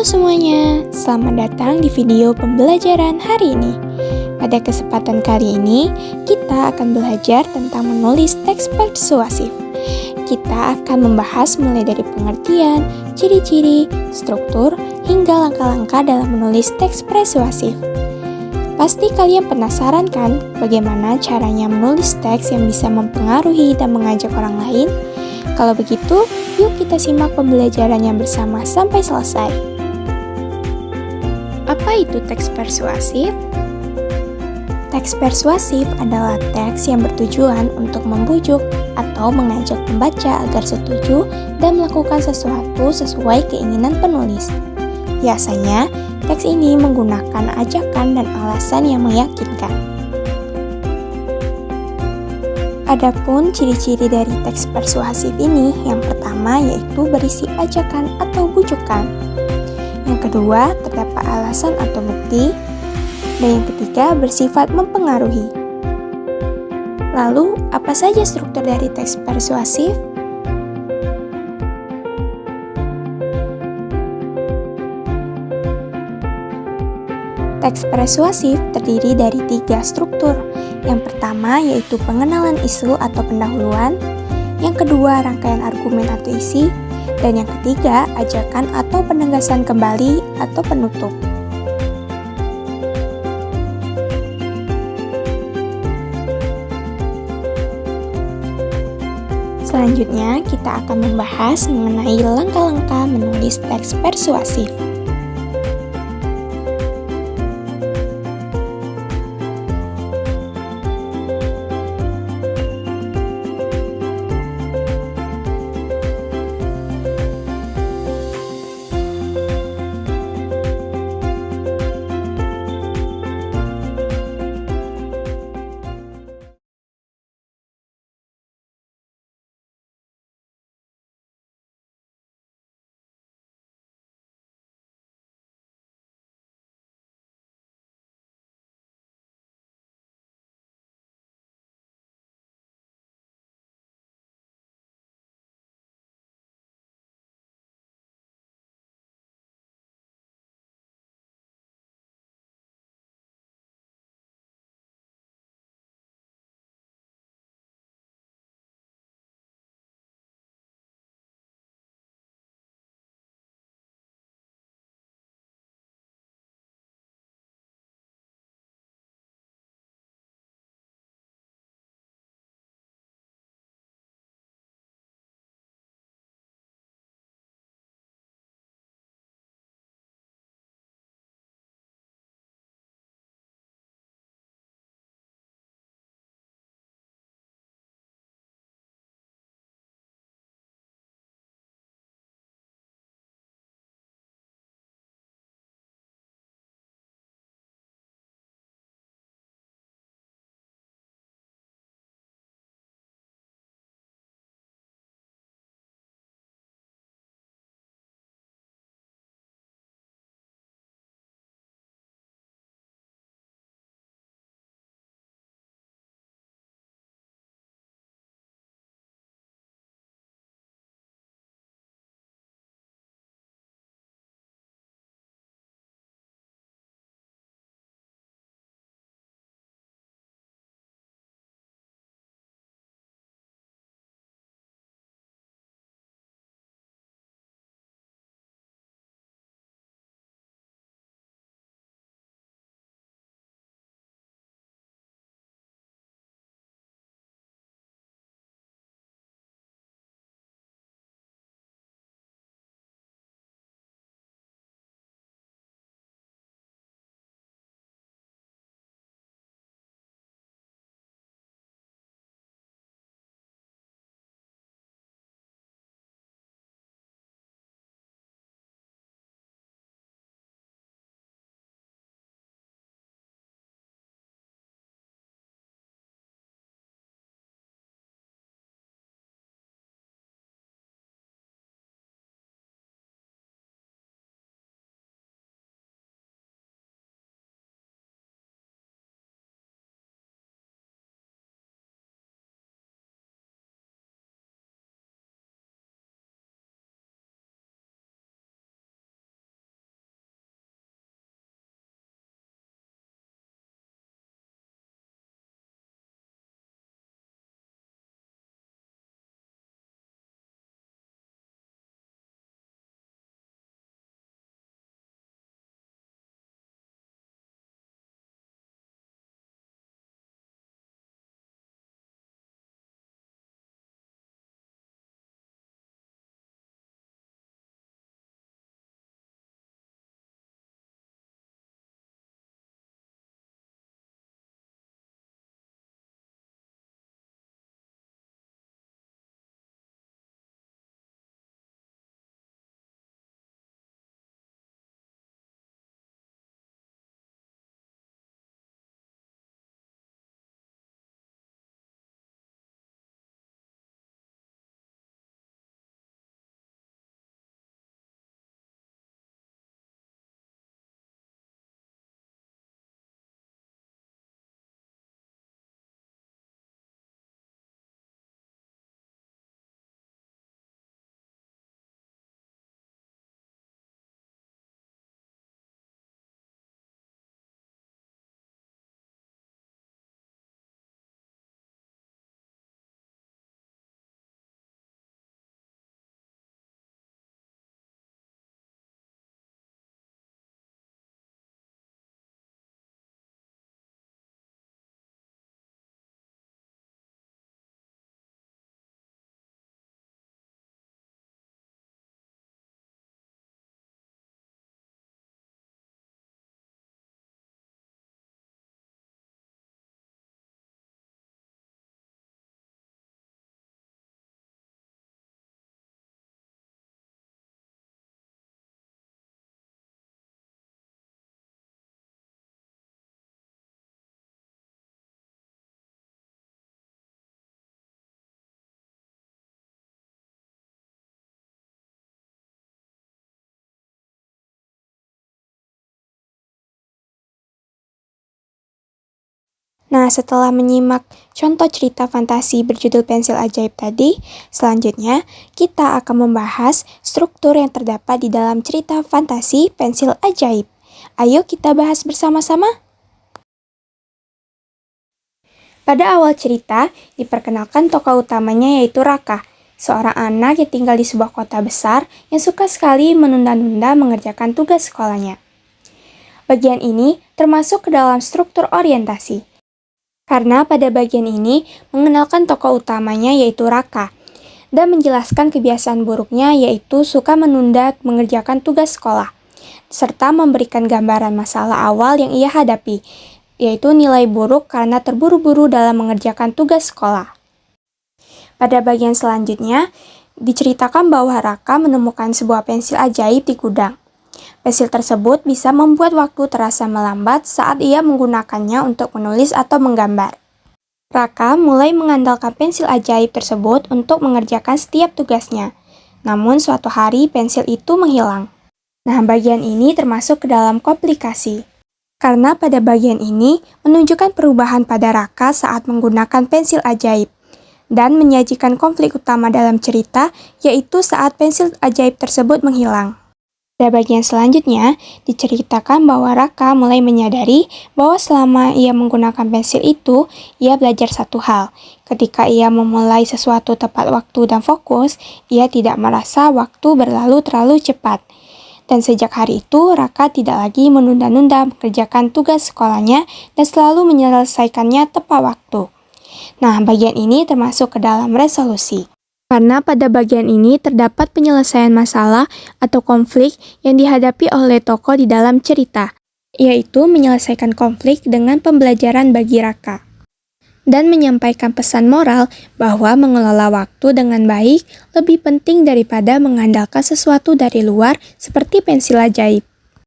Halo semuanya, selamat datang di video pembelajaran hari ini. Pada kesempatan kali ini, kita akan belajar tentang menulis teks persuasif. Kita akan membahas mulai dari pengertian, ciri-ciri, struktur, hingga langkah-langkah dalam menulis teks persuasif. Pasti kalian penasaran kan bagaimana caranya menulis teks yang bisa mempengaruhi dan mengajak orang lain? Kalau begitu, yuk kita simak pembelajarannya bersama sampai selesai. Apa itu teks persuasif? Teks persuasif adalah teks yang bertujuan untuk membujuk atau mengajak pembaca agar setuju dan melakukan sesuatu sesuai keinginan penulis. Biasanya, teks ini menggunakan ajakan dan alasan yang meyakinkan. Adapun ciri-ciri dari teks persuasif ini, yang pertama yaitu berisi ajakan atau bujukan. Yang kedua, terdapat alasan atau bukti. Dan yang ketiga, bersifat mempengaruhi. Lalu, apa saja struktur dari teks persuasif? Teks persuasif terdiri dari 3 struktur. Yang pertama yaitu pengenalan isu atau pendahuluan, yang kedua rangkaian argumen atau isi, dan yang ketiga ajakan atau penegasan kembali atau penutup. Selanjutnya kita akan membahas mengenai langkah-langkah menulis teks persuasif. Nah, setelah menyimak contoh cerita fantasi berjudul Pensil Ajaib tadi, selanjutnya kita akan membahas struktur yang terdapat di dalam cerita fantasi Pensil Ajaib. Ayo kita bahas bersama-sama. Pada awal cerita, diperkenalkan tokoh utamanya yaitu Raka, seorang anak yang tinggal di sebuah kota besar yang suka sekali menunda-nunda mengerjakan tugas sekolahnya. Bagian ini termasuk ke dalam struktur orientasi. Karena pada bagian ini mengenalkan tokoh utamanya yaitu Raka, dan menjelaskan kebiasaan buruknya yaitu suka menunda mengerjakan tugas sekolah, serta memberikan gambaran masalah awal yang ia hadapi, yaitu nilai buruk karena terburu-buru dalam mengerjakan tugas sekolah. Pada bagian selanjutnya, diceritakan bahwa Raka menemukan sebuah pensil ajaib di gudang. Pensil tersebut bisa membuat waktu terasa melambat saat ia menggunakannya untuk menulis atau menggambar. Raka mulai mengandalkan pensil ajaib tersebut untuk mengerjakan setiap tugasnya. Namun suatu hari pensil itu menghilang. Nah, bagian ini termasuk ke dalam komplikasi. Karena pada bagian ini menunjukkan perubahan pada Raka saat menggunakan pensil ajaib dan menyajikan konflik utama dalam cerita, yaitu saat pensil ajaib tersebut menghilang. Pada bagian selanjutnya, diceritakan bahwa Raka mulai menyadari bahwa selama ia menggunakan pensil itu, ia belajar satu hal. Ketika ia memulai sesuatu tepat waktu dan fokus, ia tidak merasa waktu berlalu terlalu cepat. Dan sejak hari itu, Raka tidak lagi menunda-nunda mengerjakan tugas sekolahnya dan selalu menyelesaikannya tepat waktu. Nah, bagian ini termasuk ke dalam resolusi. Karena pada bagian ini terdapat penyelesaian masalah atau konflik yang dihadapi oleh tokoh di dalam cerita, yaitu menyelesaikan konflik dengan pembelajaran bagi Raka. Dan menyampaikan pesan moral bahwa mengelola waktu dengan baik lebih penting daripada mengandalkan sesuatu dari luar seperti pensil ajaib.